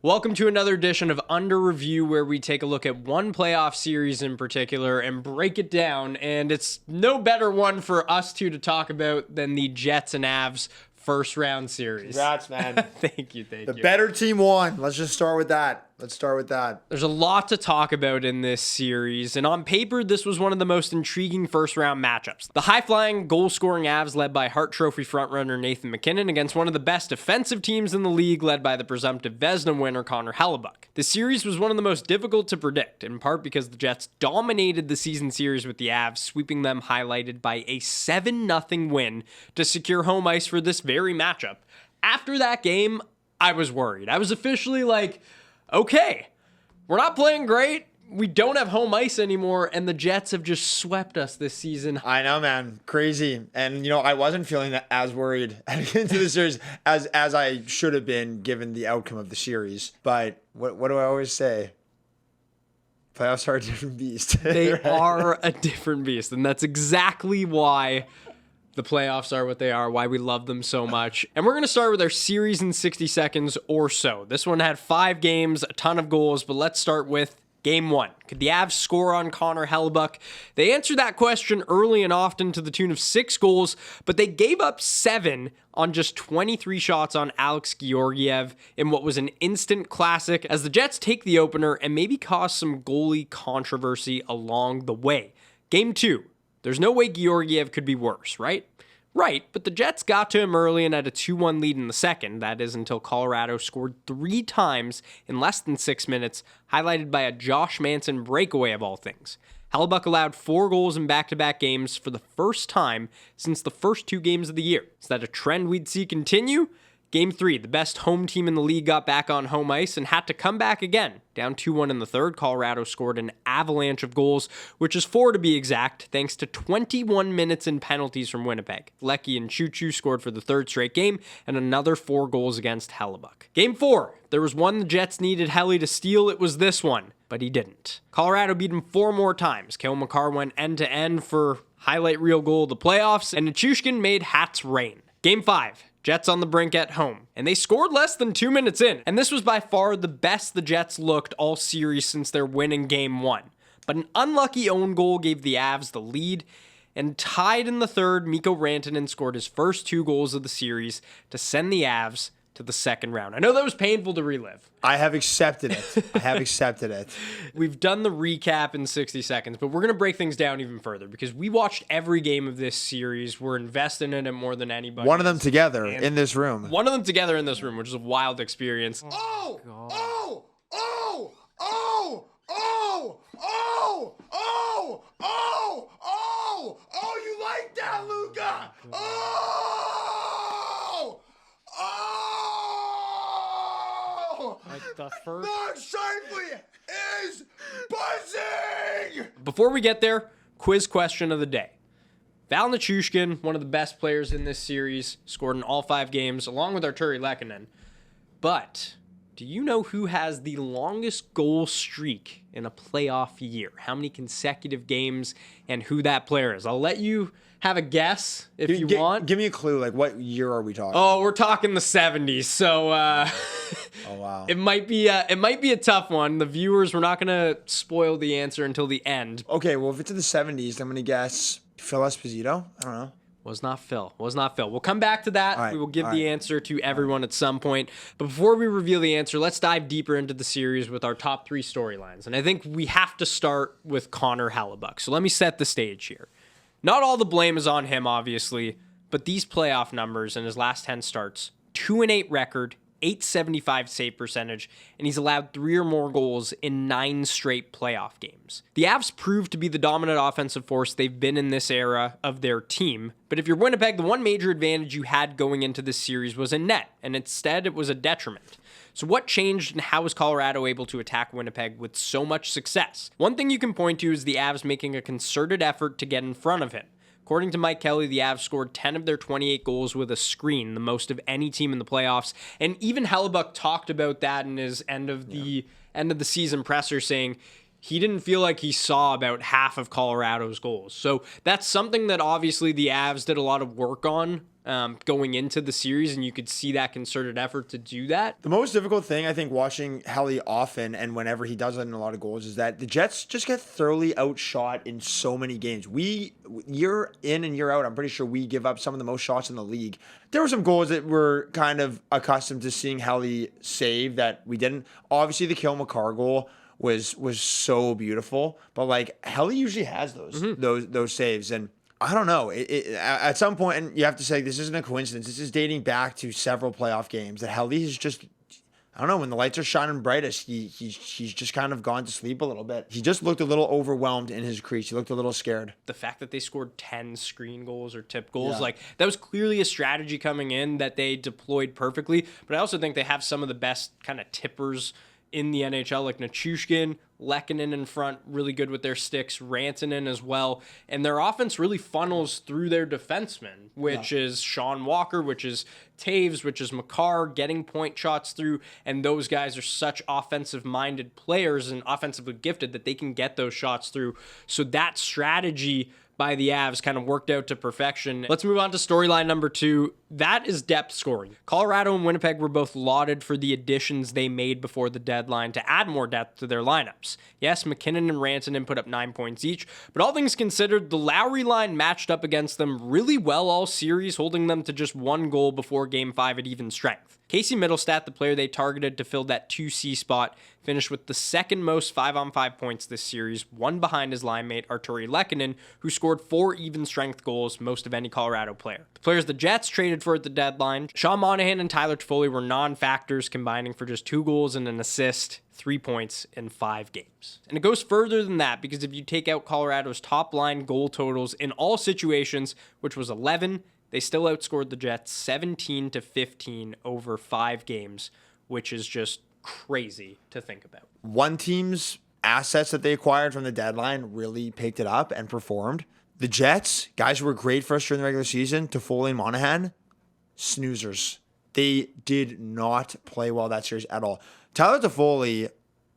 Welcome to another edition of Under Review, where we take a look at one playoff series in particular and break it down. And it's no better one for us two to talk about than the Jets and Avs first round series. Congrats, man. Thank you. The better team won. Let's just start with that. There's a lot to talk about in this series, and on paper, this was one of the most intriguing first-round matchups. The high-flying, goal-scoring Avs led by Hart Trophy frontrunner Nathan MacKinnon against one of the best defensive teams in the league led by the presumptive Vezina winner Connor Hellebuyck. The series was one of the most difficult to predict, in part because the Jets dominated the season series with the Avs, sweeping them highlighted by a 7-0 win to secure home ice for this very matchup. After that game, I was worried. I was officially like, okay, we're not playing great. We don't have home ice anymore, and the Jets have just swept us this season. I know, man. Crazy. And, I wasn't feeling as worried into the series as I should have been given the outcome of the series. But what do I always say? Playoffs are a different beast. They right? are a different beast, and that's exactly why the playoffs are what they are, why we love them so much. And we're going to start with our series in 60 seconds or so. This one had 5 games, a ton of goals, but let's start with Game 1. Could the Avs score on Connor Hellebuyck? They answered that question early and often to the tune of 6 goals, but they gave up 7 on just 23 shots on Alex Georgiev in what was an instant classic as the Jets take the opener and maybe cause some goalie controversy along the way. Game 2. There's no way Georgiev could be worse, right? Right, but the Jets got to him early and had a 2-1 lead in the second. That is until Colorado scored 3 times in less than 6 minutes, highlighted by a Josh Manson breakaway of all things. Hellebuyck allowed 4 goals in back-to-back games for the first time since the first 2 games of the year. Is that a trend we'd see continue? Game 3, the best home team in the league got back on home ice and had to come back again. Down 2-1 in the third, Colorado scored an avalanche of goals, which is 4 to be exact, thanks to 21 minutes in penalties from Winnipeg. Lecky and Choo-Choo scored for the third straight game, and another 4 goals against Hellebuyck. Game 4, there was one the Jets needed Helly to steal, it was this one, but he didn't. Colorado beat him 4 more times. Cale Makar went end-to-end for highlight reel goal of the playoffs, and Nichushkin made hats rain. Game 5. Jets on the brink at home, and they scored less than 2 minutes in, and this was by far the best the Jets looked all series since their win in Game 1. But an unlucky own goal gave the Avs the lead, and tied in the third, Mikko Rantanen scored his first 2 goals of the series to send the Avs to the second round. I know that was painful to relive. I have accepted it. We've done the recap in 60 seconds, but we're going to break things down even further because we watched every game of this series. We're invested in it more than anybody. One of them together in this room, which is a wild experience. Oh, you like that, Luca? Like the first... Mark Scheifele is buzzing! Before we get there, quiz question of the day. Val Nichushkin, one of the best players in this series, scored in all 5 games, along with Arturi Lehkonen. But do you know who has the longest goal streak in a playoff year? How many consecutive games and who that player is? I'll let you have a guess if you want. Give me a clue. Like, what year are we talking? Oh, we're talking the 70s. So, oh wow, it might be a tough one. The viewers, we're not gonna spoil the answer until the end. Okay, well, if it's in the 70s, I'm gonna guess Phil Esposito. I don't know. Was not Phil. We'll come back to that. Right, we will give the answer to everyone at some point. But before we reveal the answer, let's dive deeper into the series with our top 3 storylines. And I think we have to start with Connor Hellebuyck. So let me set the stage here. Not all the blame is on him, obviously, but these playoff numbers in his last 10 starts, 2-8 record, .875 save percentage, and he's allowed 3 or more goals in 9 straight playoff games. The Avs proved to be the dominant offensive force they've been in this era of their team, but if you're Winnipeg, the one major advantage you had going into this series was in net, and instead it was a detriment. So what changed, and how was Colorado able to attack Winnipeg with so much success? One thing you can point to is the Avs making a concerted effort to get in front of him. According to Mike Kelly, the Avs scored 10 of their 28 goals with a screen, the most of any team in the playoffs. And even Hellebuyck talked about that in his end of the season presser, saying, he didn't feel like he saw about half of Colorado's goals. So that's something that obviously the Avs did a lot of work on going into the series, and you could see that concerted effort to do that. The most difficult thing, I think, watching Helly often and whenever he does it in a lot of goals is that the Jets just get thoroughly outshot in so many games. Year in and year out, I'm pretty sure we give up some of the most shots in the league. There were some goals that we're kind of accustomed to seeing Helly save that we didn't. Obviously, the Kill McCarr goal was so beautiful, but like Helly usually has those saves, and I don't know. At some point, and you have to say this isn't a coincidence. This is dating back to several playoff games that Helly is just, I don't know, when the lights are shining brightest, he's just kind of gone to sleep a little bit. He just looked a little overwhelmed in his crease. He looked a little scared. The fact that they scored 10 screen goals or tip goals, like that was clearly a strategy coming in that they deployed perfectly. But I also think they have some of the best kind of tippers in the NHL, like Nichushkin, Lehkonen in front, really good with their sticks, Rantanen as well. And their offense really funnels through their defensemen, which is Sean Walker, which is Taves, which is McCarr, getting point shots through. And those guys are such offensive-minded players and offensively gifted that they can get those shots through. So that strategy by the Avs kind of worked out to perfection. Let's move on to storyline number 2. That is depth scoring. Colorado and Winnipeg were both lauded for the additions they made before the deadline to add more depth to their lineups. Yes, McKinnon and Rantanen put up 9 points each, but all things considered, the Lowry line matched up against them really well all series, holding them to just 1 goal before Game 5 at even strength. Casey Middlestat, the player they targeted to fill that 2C spot, finished with the second most 5-on-5 points this series, one behind his line mate Arturi Lehkonen, who scored 4 even-strength goals, most of any Colorado player. The players the Jets traded for at the deadline, Sean Monahan and Tyler Toffoli, were non-factors, combining for just 2 goals and an assist, 3 points in 5 games. And it goes further than that, because if you take out Colorado's top-line goal totals in all situations, which was 11, they still outscored the Jets 17-15 over 5 games, which is just crazy to think about. One team's assets that they acquired from the deadline really picked it up and performed. The Jets, guys who were great for us during the regular season, Toffoli and Monahan, snoozers. They did not play well that series at all. Tyler Toffoli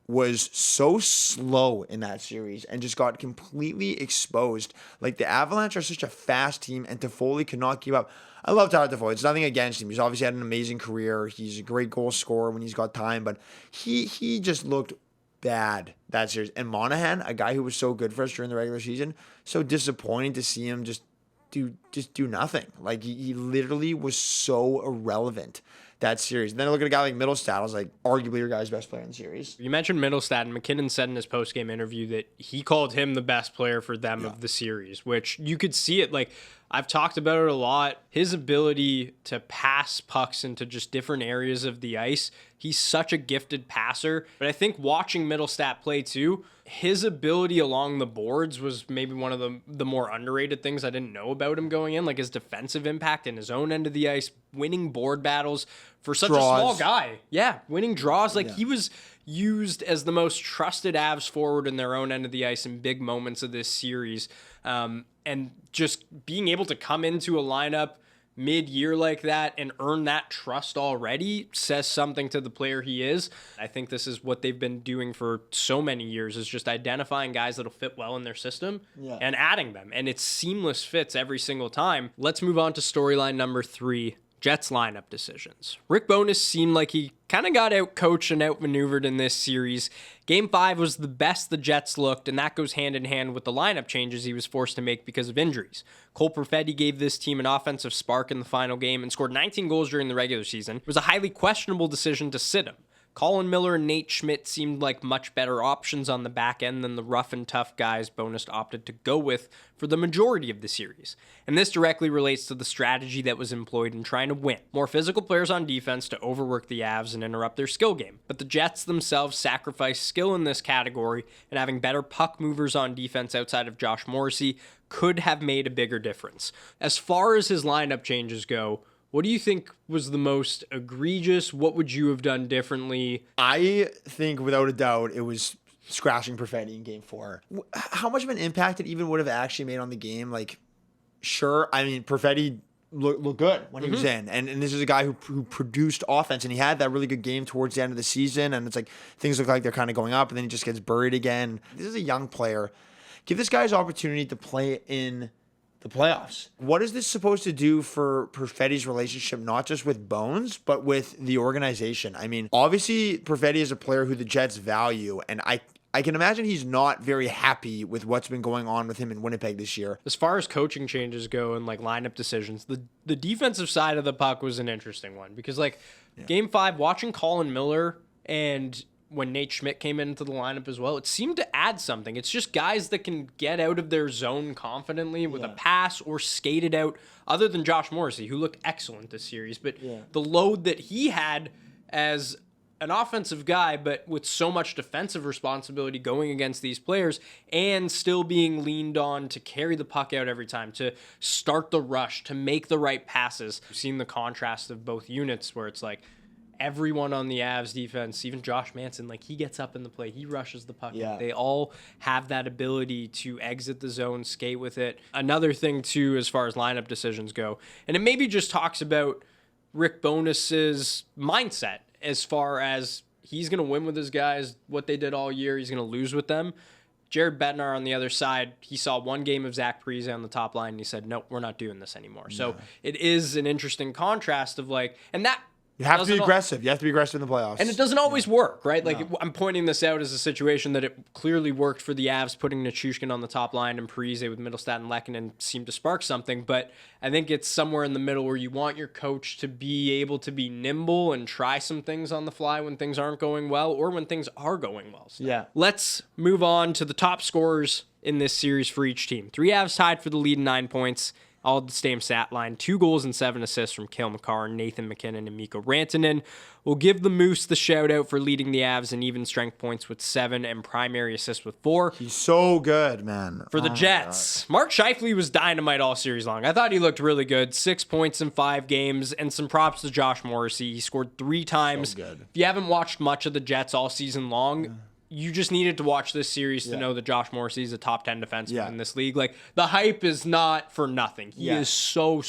was so slow in that series and just got completely exposed. Like, the Avalanche are such a fast team, and Toffoli could not keep up. I love Tyler Toffoli. It's nothing against him. He's obviously had an amazing career. He's a great goal scorer when he's got time, but he just looked bad that series. And Monahan, a guy who was so good for us during the regular season, so disappointing to see him just do nothing. Like, he literally was so irrelevant that series. And then I look at a guy like Middlestat. I was like, arguably your guy's best player in the series. You mentioned Middlestat, and McKinnon said in his post-game interview that he called him the best player for them of the series, which you could see it. Like, I've talked about it a lot. His ability to pass pucks into just different areas of the ice. He's such a gifted passer. But I think watching Middlestat play too, his ability along the boards was maybe one of the more underrated things I didn't know about him going in. Like, his defensive impact in his own end of the ice, winning board battles for such a small guy. Yeah, winning draws. Like, he was used as the most trusted Avs forward in their own end of the ice in big moments of this series. And just being able to come into a lineup mid-year like that and earn that trust already says something to the player he is. I think this is what they've been doing for so many years, is just identifying guys that'll fit well in their system and adding them. And it's seamless fits every single time. Let's move on to storyline number 3. Jets lineup decisions. Rick Bowness seemed like he kind of got out-coached and outmaneuvered in this series. Game 5 was the best the Jets looked, and that goes hand in hand with the lineup changes he was forced to make because of injuries. Cole Perfetti gave this team an offensive spark in the final game and scored 19 goals during the regular season. It was a highly questionable decision to sit him. Colin Miller and Nate Schmidt seemed like much better options on the back end than the rough and tough guys Bowness opted to go with for the majority of the series. And this directly relates to the strategy that was employed in trying to win. More physical players on defense to overwork the Avs and interrupt their skill game. But the Jets themselves sacrificed skill in this category, and having better puck movers on defense outside of Josh Morrissey could have made a bigger difference. As far as his lineup changes go, what do you think was the most egregious? What would you have done differently? I think without a doubt it was scratching Perfetti in Game 4. How much of an impact it even would have actually made on the game? Like, sure, I mean, Perfetti look good when he was in. And this is a guy who produced offense, and he had that really good game towards the end of the season. And it's like things look like they're kind of going up, and then he just gets buried again. This is a young player. Give this guy his opportunity to play in the playoffs. What is this supposed to do for Perfetti's relationship, not just with Bones, but with the organization? I mean, obviously, Perfetti is a player who the Jets value, and I can imagine he's not very happy with what's been going on with him in Winnipeg this year. As far as coaching changes go and like lineup decisions, the defensive side of the puck was an interesting one because Game 5, watching Colin Miller and when Nate Schmidt came into the lineup as well, it seemed to add something. It's just guys that can get out of their zone confidently with a pass or skate it out, other than Josh Morrissey, who looked excellent this series. But the load that he had as an offensive guy, but with so much defensive responsibility going against these players and still being leaned on to carry the puck out every time, to start the rush, to make the right passes. We've seen the contrast of both units where it's like everyone on the Avs defense, even Josh Manson, like he gets up in the play, he rushes the puck. Yeah. They all have that ability to exit the zone, skate with it. Another thing too, as far as lineup decisions go, and it maybe just talks about Rick Bonus's mindset as far as he's going to win with his guys, what they did all year, he's going to lose with them. Jared Bednar on the other side, he saw one game of Zach Parise on the top line, and he said, no, we're not doing this anymore. So it is an interesting contrast of and that, you have to be aggressive. You have to be aggressive in the playoffs. And it doesn't always work, right? I'm pointing this out as a situation that it clearly worked for the Avs, putting Nichushkin on the top line and Parise with Middlestat and Lehkonen seemed to spark something. But I think it's somewhere in the middle where you want your coach to be able to be nimble and try some things on the fly when things aren't going well or when things are going well. So let's move on to the top scorers in this series for each team. 3 Avs tied for the lead in 9 points. All the same stat line, 2 goals and 7 assists from Cale Makar, Nathan McKinnon, and Mikko Rantanen. We'll give the Moose the shout-out for leading the Avs in even strength points with 7 and primary assists with 4. He's so good, man. For the Jets, Mark Scheifele was dynamite all series long. I thought he looked really good. 6 points in 5 games, and some props to Josh Morrissey. He scored 3 times. So good. If you haven't watched much of the Jets all season long, you just needed to watch this series to know that Josh Morrissey is a top 10 defenseman in this league. Like, the hype is not for nothing. He is so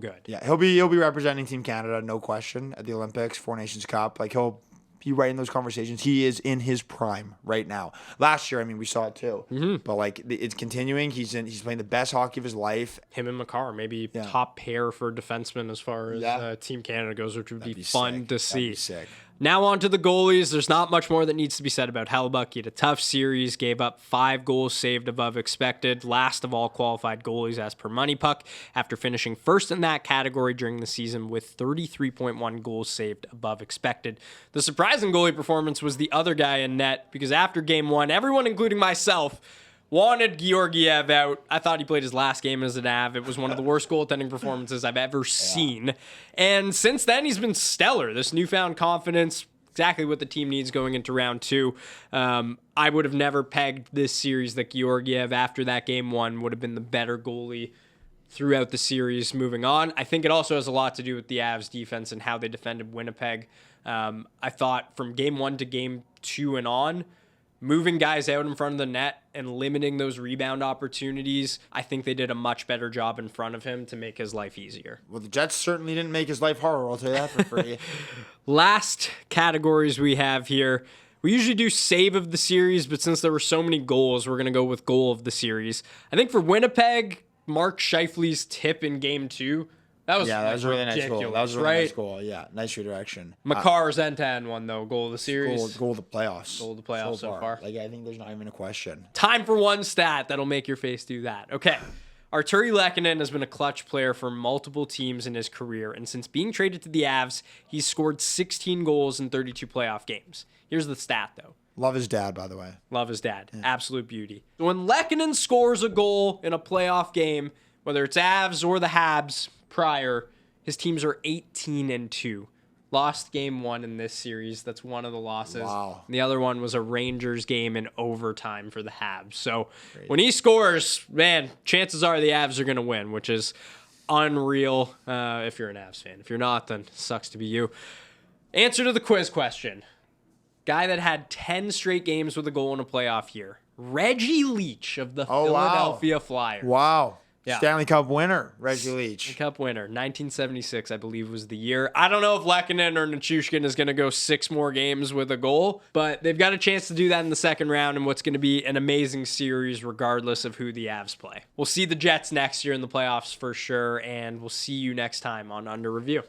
good. Yeah, he'll be representing Team Canada, no question, at the Olympics, Four Nations Cup. Like, he'll be right in those conversations. He is in his prime right now. Last year, I mean, we saw it too. But like, it's continuing. He's playing the best hockey of his life. Him and Makar, maybe top pair for defensemen as far as Team Canada goes, which would be fun to see. That'd be sick. Now on to the goalies. There's not much more that needs to be said about Hellebuyck. He had a tough series, gave up 5 goals saved above expected, last of all qualified goalies as per Money Puck, after finishing first in that category during the season with 33.1 goals saved above expected. The surprising goalie performance was the other guy in net, because after Game 1, everyone, including myself, wanted Georgiev out. I thought he played his last game as an Av. It was one of the worst goaltending performances I've ever seen. And since then, he's been stellar. This newfound confidence, exactly what the team needs going into round 2. I would have never pegged this series that Georgiev, after that Game 1, would have been the better goalie throughout the series moving on. I think it also has a lot to do with the Avs defense and how they defended Winnipeg. I thought from Game 1 to Game 2 and on, moving guys out in front of the net and limiting those rebound opportunities, I think they did a much better job in front of him to make his life easier. Well, the Jets certainly didn't make his life harder, I'll tell you that for free. Last categories we have here. We usually do save of the series, but since there were so many goals, we're going to go with goal of the series. I think for Winnipeg, Mark Scheifele's tip in Game 2, that was a really nice goal. That was a really nice goal. Yeah, nice redirection. Makar's end-to-end one, though. Goal of the series. Goal of the playoffs. Goal of the playoffs so far. Like, I think there's not even a question. Time for one stat that'll make your face do that. Okay. Arturi Lehkonen has been a clutch player for multiple teams in his career, and since being traded to the Avs, he's scored 16 goals in 32 playoff games. Here's the stat, though. Love his dad, by the way. Love his dad. Yeah. Absolute beauty. When Lehkonen scores a goal in a playoff game, whether it's Avs or the Habs prior, his teams are 18-2. Lost Game 1 in this series. That's one of the losses. Wow. And the other one was a Rangers game in overtime for the Habs. So when he scores, man, chances are the Avs are going to win, which is unreal if you're an Avs fan. If you're not, then sucks to be you. Answer to the quiz question. Guy that had 10 straight games with a goal in a playoff year. Reggie Leach of the Philadelphia Flyers. Wow. Yeah. Stanley Cup winner, Reggie Leach. Cup winner, 1976, I believe, was the year. I don't know if Lehkonen or Nichushkin is going to go 6 more games with a goal, but they've got a chance to do that in the second round in what's going to be an amazing series regardless of who the Avs play. We'll see the Jets next year in the playoffs for sure, and we'll see you next time on Under Review.